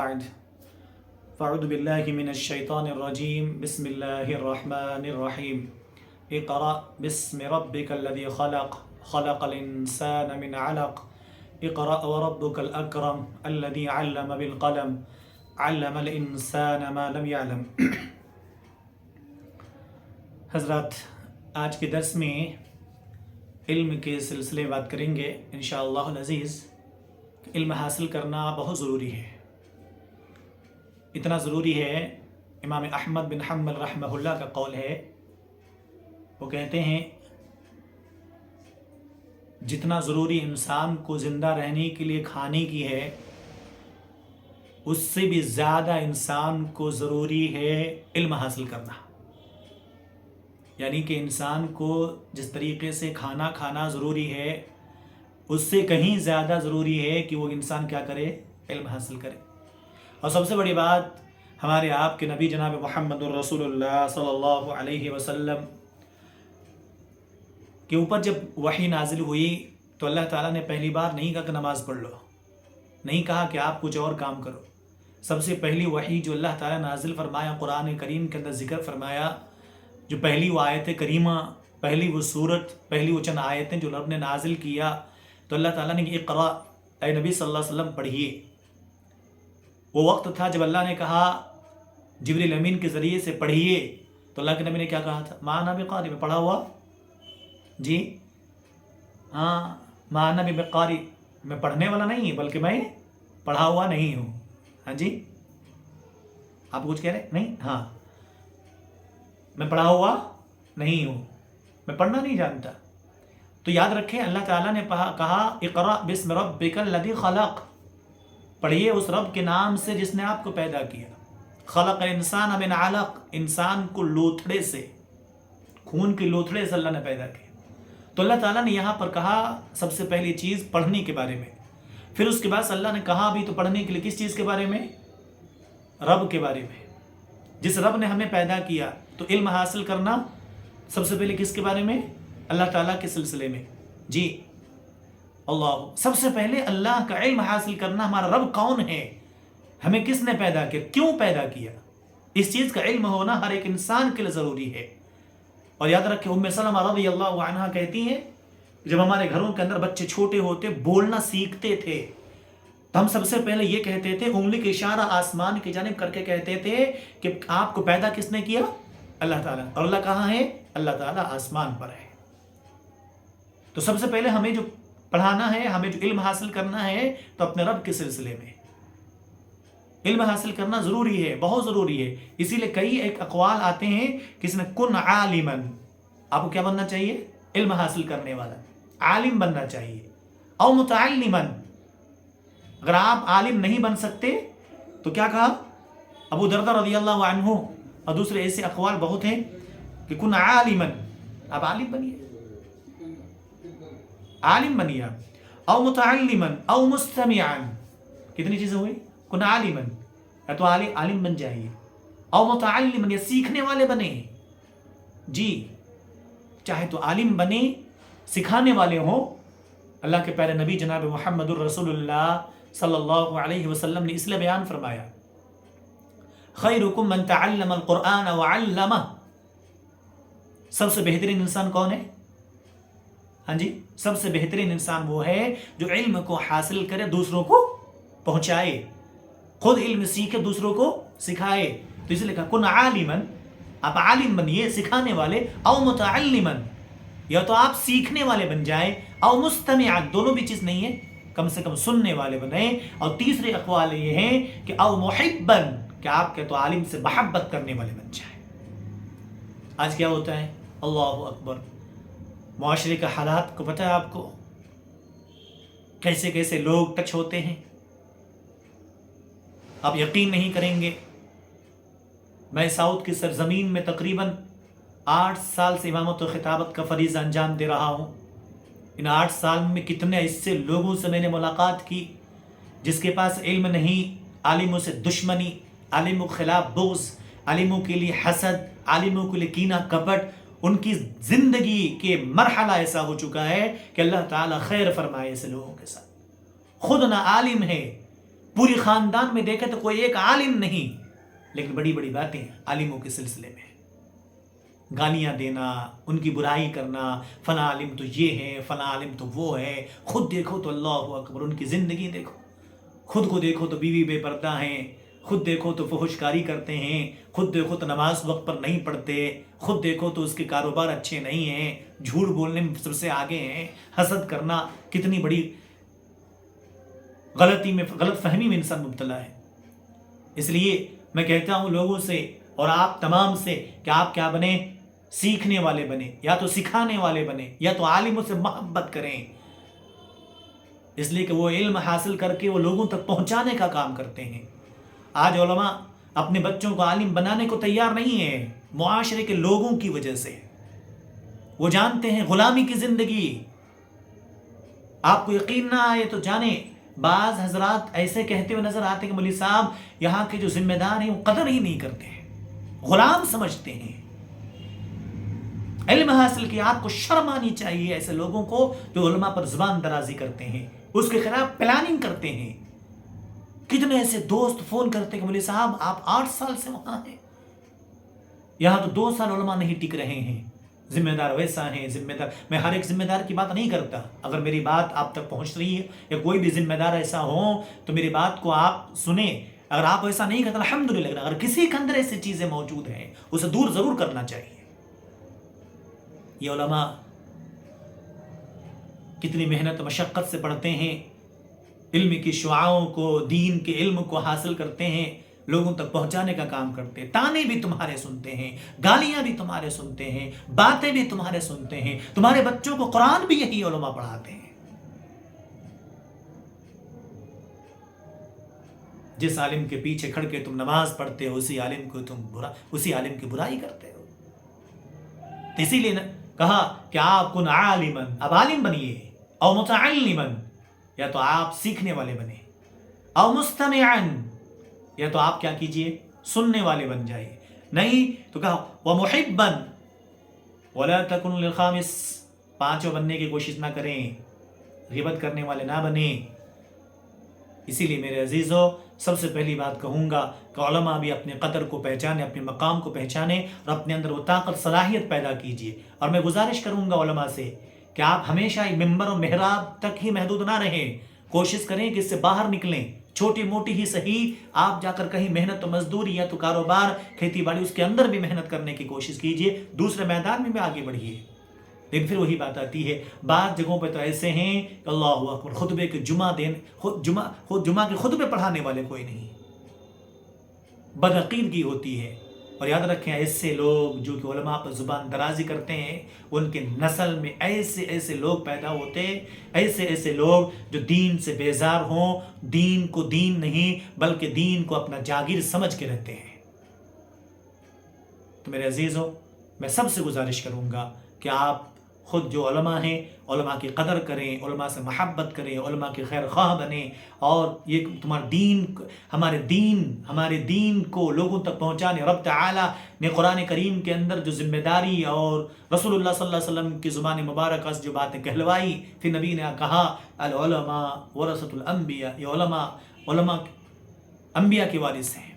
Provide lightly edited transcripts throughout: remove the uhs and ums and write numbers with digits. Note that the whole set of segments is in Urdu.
بعد فاعوذ باللہ من الشیطان الرجیم بسم اللہ الرحمن الرحیم اقرأ باسم ربک الذی خلق خلق الانسان من علق اقرأ وربک الاکرم الذی علم بالقلم علم الانسان ما لم يعلم۔ حضرات، آج کے درس میں علم کے سلسلے بات کریں گے انشاءاللہ العزیز۔ علم حاصل کرنا بہت ضروری ہے، اتنا ضروری ہے امام احمد بن حنبل رحمہ اللہ کا قول ہے، وہ کہتے ہیں جتنا ضروری انسان کو زندہ رہنے کے لیے کھانے کی ہے، اس سے بھی زیادہ انسان کو ضروری ہے علم حاصل کرنا۔ یعنی کہ انسان کو جس طریقے سے کھانا کھانا ضروری ہے، اس سے کہیں زیادہ ضروری ہے کہ وہ انسان کیا کرے، علم حاصل کرے۔ اور سب سے بڑی بات، ہمارے آپ کے نبی جناب محمد الرسول اللہ صلی اللہ علیہ وسلم کے اوپر جب وحی نازل ہوئی تو اللہ تعالیٰ نے پہلی بار نہیں کہا کہ نماز پڑھ لو، نہیں کہا کہ آپ کچھ اور کام کرو۔ سب سے پہلی وحی جو اللہ تعالیٰ نازل فرمایا، قرآن کریم کے اندر ذکر فرمایا، جو پہلی وہ آیت کریمہ، پہلی وہ صورت، پہلی وہ چند آیتیں جو رب نے نازل کیا، تو اللہ تعالیٰ نے اقرا، اے نبی صلی اللہ علیہ وسلم پڑھیے۔ وہ وقت تھا جب اللہ نے کہا جبریل امین کے ذریعے سے پڑھیے، تو اللہ کے نبی نے کیا کہا تھا؟ ما انا بقاری، میں پڑھا ہوا جی ہاں، ما انا بقاری، میں پڑھنے والا نہیں بلکہ میں پڑھا ہوا نہیں ہوں۔ ہاں جی، آپ کچھ کہہ رہے نہیں؟ ہاں، میں پڑھا ہوا نہیں ہوں، میں پڑھنا نہیں جانتا۔ تو یاد رکھیں، اللہ تعالیٰ نے کہا اقرأ باسم ربک الذی خلق، پڑھیے اس رب کے نام سے جس نے آپ کو پیدا کیا۔ خلق الانسان من علق، انسان کو لوتھڑے سے، خون کے لوتھڑے سے اللہ نے پیدا کیا۔ تو اللہ تعالیٰ نے یہاں پر کہا سب سے پہلی چیز پڑھنے کے بارے میں، پھر اس کے بعد اللہ نے کہا بھی تو پڑھنے کے لیے کس چیز کے بارے میں؟ رب کے بارے میں، جس رب نے ہمیں پیدا کیا۔ تو علم حاصل کرنا سب سے پہلے کس کے بارے میں؟ اللہ تعالیٰ کے سلسلے میں۔ جی اللہ، سب سے پہلے اللہ کا علم حاصل کرنا، ہمارا رب کون ہے، ہمیں کس نے پیدا کیا، کیوں پیدا کیا، اس چیز کا علم ہونا ہر ایک انسان کے لیے ضروری ہے۔ اور یاد رکھیں، ام سلمہ رضی اللہ عنہا کہتی ہیں جب ہمارے گھروں کے اندر بچے چھوٹے ہوتے، بولنا سیکھتے تھے، تو ہم سب سے پہلے یہ کہتے تھے، انگلی کا اشارہ آسمان کی جانب کر کے کہتے تھے کہ آپ کو پیدا کس نے کیا؟ اللہ تعالیٰ۔ اور اللہ کہاں ہے؟ اللہ تعالیٰ آسمان پر ہے۔ تو سب سے پہلے ہمیں جو پڑھانا ہے، ہمیں جو علم حاصل کرنا ہے، تو اپنے رب کے سلسلے میں علم حاصل کرنا ضروری ہے، بہت ضروری ہے۔ اسی لیے کئی ایک اقوال آتے ہیں کہ اس میں کن عالمن، آپ کو کیا بننا چاہیے؟ علم حاصل کرنے والا، عالم بننا چاہیے۔ او متعلمن، اگر آپ عالم نہیں بن سکتے تو کیا کہا؟ ابو دردہ رضی اللہ عنہ اور دوسرے ایسے اقوال بہت ہیں کہ کن عالمن، آپ عالم بنیے، عالم بنیے آپ۔ او متعلمن او مستمعن، کتنی چیزیں ہوئی؟ کن عالمن، یا تو عالم بن جائیے، او متعلمن، یا سیکھنے والے بنے۔ جی، چاہے تو عالم بنے، سکھانے والے ہوں۔ اللہ کے پیارے نبی جناب محمد الرسول اللہ صلی اللہ علیہ وسلم نے اس لیے بیان فرمایا، خیرکم من تعلم القرآن وعلمہ، سب سے بہترین انسان کون ہے؟ ہاں جی، سب سے بہترین انسان وہ ہے جو علم کو حاصل کرے، دوسروں کو پہنچائے، خود علم سیکھے، دوسروں کو سکھائے۔ تو اس لیے کہا کن عالمن، آپ عالم بنیے، سکھانے والے۔ او متعلمن، یا تو آپ سیکھنے والے بن جائیں، او مستمعن، دونوں بھی چیز نہیں ہے، کم سے کم سننے والے بنیں۔ اور تیسرے اقوال یہ ہیں کہ او محبن، کہ آپ کے تو عالم سے محبت کرنے والے بن جائیں۔ آج کیا ہوتا ہے؟ اللہ اکبر، معاشرے کا حالات کو پتہ ہے آپ کو، کیسے کیسے لوگ ٹچ ہوتے ہیں، آپ یقین نہیں کریں گے۔ میں ساؤتھ کی سرزمین میں تقریباً 8 سال سے امامت و خطابت کا فریضہ انجام دے رہا ہوں۔ ان 8 سال میں کتنے ایسے لوگوں سے میں نے ملاقات کی جس کے پاس علم نہیں، عالموں سے دشمنی، عالموں کے خلاف بغض، عالموں کے لیے حسد، عالموں کے لیے کینہ کپٹ، ان کی زندگی کے مرحلہ ایسا ہو چکا ہے کہ اللہ تعالیٰ خیر فرمائے ایسے لوگوں کے ساتھ۔ خود نہ عالم ہے، پوری خاندان میں دیکھے تو کوئی ایک عالم نہیں، لیکن بڑی بڑی باتیں عالموں کے سلسلے میں، گالیاں دینا، ان کی برائی کرنا، فلاں عالم تو یہ ہے، فلاں عالم تو وہ ہے، خود دیکھو تو اللہ اکبر ان کی زندگی دیکھو، خود کو دیکھو تو بیوی بے پردہ ہیں، خود دیکھو تو فحش کاری کرتے ہیں، خود دیکھو تو نماز وقت پر نہیں پڑھتے، خود دیکھو تو اس کے کاروبار اچھے نہیں ہیں، جھوٹ بولنے میں سب سے آگے ہیں، حسد کرنا، کتنی بڑی غلط فہمی میں انسان مبتلا ہے۔ اس لیے میں کہتا ہوں لوگوں سے اور آپ تمام سے کہ آپ کیا بنیں؟ سیکھنے والے بنیں، یا تو سکھانے والے بنیں، یا تو عالموں سے محبت کریں، اس لیے کہ وہ علم حاصل کر کے وہ لوگوں تک پہنچانے کا کام کرتے ہیں۔ آج علماء اپنے بچوں کو عالم بنانے کو تیار نہیں ہیں، معاشرے کے لوگوں کی وجہ سے۔ وہ جانتے ہیں غلامی کی زندگی۔ آپ کو یقین نہ آئے تو جانیں، بعض حضرات ایسے کہتے ہوئے نظر آتے ہیں کہ مولوی صاحب یہاں کے جو ذمہ دار ہیں وہ قدر ہی نہیں کرتے ہیں، غلام سمجھتے ہیں۔ علم حاصل کیا، آپ کو شرم آنی چاہیے ایسے لوگوں کو جو علماء پر زبان درازی کرتے ہیں، اس کے خلاف پلاننگ کرتے ہیں۔ کتنے ایسے دوست فون کرتے ہیں کہ مولوی صاحب آپ 8 سال سے وہاں ہیں، یہاں تو 2 سال علماء نہیں ٹک رہے ہیں، ذمہ دار ویسا ہیں، ذمہ دار۔ میں ہر ایک ذمہ دار کی بات نہیں کرتا، اگر میری بات آپ تک پہنچ رہی ہے یا کوئی بھی ذمہ دار ایسا ہو تو میری بات کو آپ سنیں۔ اگر آپ ایسا نہیں کرتے الحمدللہ، اگر کسی کے اندر ایسی چیزیں موجود ہیں اسے دور ضرور کرنا چاہیے۔ یہ علماء کتنی محنت مشقت سے پڑھتے ہیں، علم کی شعاعوں کو، دین کے علم کو حاصل کرتے ہیں، لوگوں تک پہنچانے کا کام کرتے ہیں۔ تانے بھی تمہارے سنتے ہیں، گالیاں بھی تمہارے سنتے ہیں، باتیں بھی تمہارے سنتے ہیں، تمہارے بچوں کو قرآن بھی یہی علماء پڑھاتے ہیں۔ جس عالم کے پیچھے کھڑ کے تم نماز پڑھتے ہو اسی عالم کی برائی کرتے ہو۔ تو اسی لیے کہا کہ آپ کن عالما، اب عالم بنیے، او متعلما، یا تو آپ سیکھنے والے بنے، او مستمعا، یا تو آپ کیا کیجئے؟ سننے والے بن جائیے۔ نہیں تو کہا ومحبا ولا تکن للخامس، پانچوں بننے کی کوشش نہ کریں، غیبت کرنے والے نہ بنیں۔ اسی لیے میرے عزیزو، سب سے پہلی بات کہوں گا کہ علماء بھی اپنے قدر کو پہچانے، اپنے مقام کو پہچانے اور اپنے اندر وہ طاقت صلاحیت پیدا کیجیے۔ اور میں گزارش کروں گا علماء سے کہ آپ ہمیشہ ممبر و محراب تک ہی محدود نہ رہیں، کوشش کریں کہ اس سے باہر نکلیں، چھوٹی موٹی ہی صحیح، آپ جا کر کہیں محنت و مزدوری یا تو کاروبار، کھیتی باڑی، اس کے اندر بھی محنت کرنے کی کوشش کیجیے، دوسرے میدان میں بھی آگے بڑھیے۔ لیکن پھر وہی بات آتی ہے، بعض جگہوں پہ تو ایسے ہیں کہ اللہ اکبر، خطبے کے جمعہ کے خطبے پڑھانے والے کوئی نہیں، بدعقیدگی ہوتی ہے۔ اور یاد رکھیں ایسے لوگ جو کہ علماء پر زبان درازی کرتے ہیں، ان کے نسل میں ایسے لوگ پیدا ہوتے، ایسے لوگ جو دین سے بیزار ہوں، دین کو دین نہیں بلکہ دین کو اپنا جاگیر سمجھ کے رہتے ہیں۔ تو میرے عزیزو، میں سب سے گزارش کروں گا کہ آپ خود جو علماء ہیں، علماء کی قدر کریں، علماء سے محبت کریں، علماء کے خیر خواہ بنیں، اور یہ ہمارے دین کو لوگوں تک پہنچانے، رب تعالی نے قرآن کریم کے اندر جو ذمہ داری اور رسول اللہ صلی اللہ علیہ وسلم کی زبان مبارکہ سے جو باتیں کہلوائی، پھر نبی نے کہا العلماء ورثۃ الانبیاء، یہ علماء انبیاء کے وارث ہیں،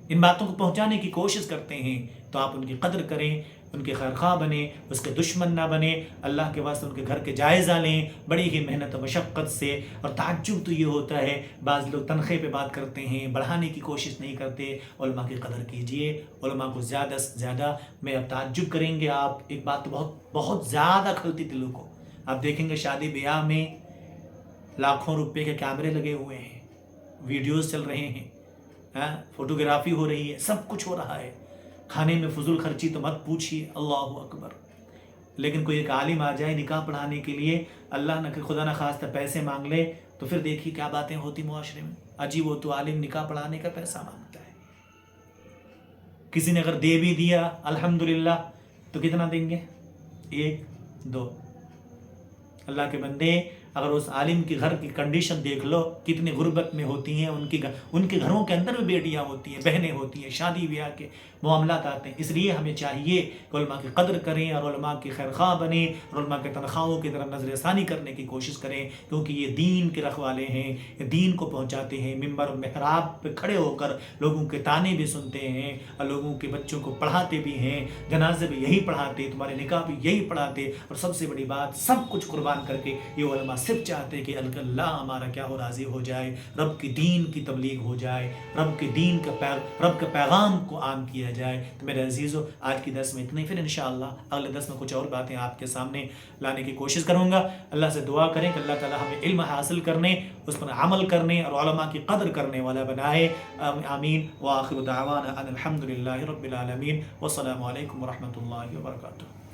ان باتوں کو پہنچانے کی کوشش کرتے ہیں، تو آپ ان کی قدر کریں، ان کے خیر خواہ بنیں، اس کے دشمن نہ بنیں، اللہ کے واسطے ان کے گھر کے جائزہ لیں بڑی ہی محنت و مشقت سے۔ اور تعجب تو یہ ہوتا ہے، بعض لوگ تنخواہ پہ بات کرتے ہیں، بڑھانے کی کوشش نہیں کرتے۔ علماء کی قدر کیجئے، علماء کو زیادہ سے زیادہ، میں اب تعجب کریں گے آپ، ایک بات تو بہت زیادہ کھلتی دلوں کو، آپ دیکھیں گے شادی بیاہ میں لاکھوں روپے کے کیمرے لگے ہوئے ہیں، ویڈیوز چل رہے ہیں، فوٹوگرافی ہو رہی ہے، سب کچھ ہو رہا ہے، کھانے میں فضول خرچی تو مت پوچھیے، اللہ اکبر۔ لیکن کوئی ایک عالم آ جائے نکاح پڑھانے کے لیے، اللہ نہ خدا نہ خواستہ پیسے مانگ لے، تو پھر دیکھیے کیا باتیں ہوتی معاشرے میں۔ اجی وہ تو عالم نکاح پڑھانے کا پیسہ مانگتا ہے، کسی نے اگر دے بھی دیا الحمدللہ تو کتنا دیں گے؟ 1 2۔ اللہ کے بندے، اگر اس عالم کی گھر کی کنڈیشن دیکھ لو کتنی غربت میں ہوتی ہیں، ان کے گھروں کے اندر بھی بیٹیاں ہوتی ہیں، بہنیں ہوتی ہیں، شادی بیاہ کے معاملات آتے ہیں۔ اس لیے ہمیں چاہیے کہ علماء کی قدر کریں اور علماء کی خیر خواہ بنیں اور علماء کے تنخواہوں کی طرف نظر ثانی کرنے کی کوشش کریں، کیونکہ یہ دین کے رکھوالے ہیں، یہ دین کو پہنچاتے ہیں، ممبر و محراب پہ کھڑے ہو کر لوگوں کے تانے بھی سنتے ہیں اور لوگوں کے بچوں کو پڑھاتے بھی ہیں، جنازے بھی یہی پڑھاتے، تمہارے نکاح بھی یہی پڑھاتے، اور سب سے بڑی بات سب کچھ قربان کر کے یہ علماء صرف چاہتے کہ اللہ ہمارا کیا ہو راضی ہو جائے، رب کی دین کی تبلیغ ہو جائے، رب کے دین کا رب کے پیغام کو عام کیا جائے۔ تو میرے عزیزو آج کی درس میں اتنا ہی، پھر انشاءاللہ اگلے درس میں کچھ اور باتیں آپ کے سامنے لانے کی کوشش کروں گا۔ اللہ سے دعا کریں کہ اللہ تعالی ہمیں علم حاصل کرنے، اس پر عمل کرنے اور علماء کی قدر کرنے والا بنائے، آمین۔ وآخر دعوانا ان الحمد للہ رب العالمین، والسلام علیکم ورحمۃ اللہ وبرکاتہ۔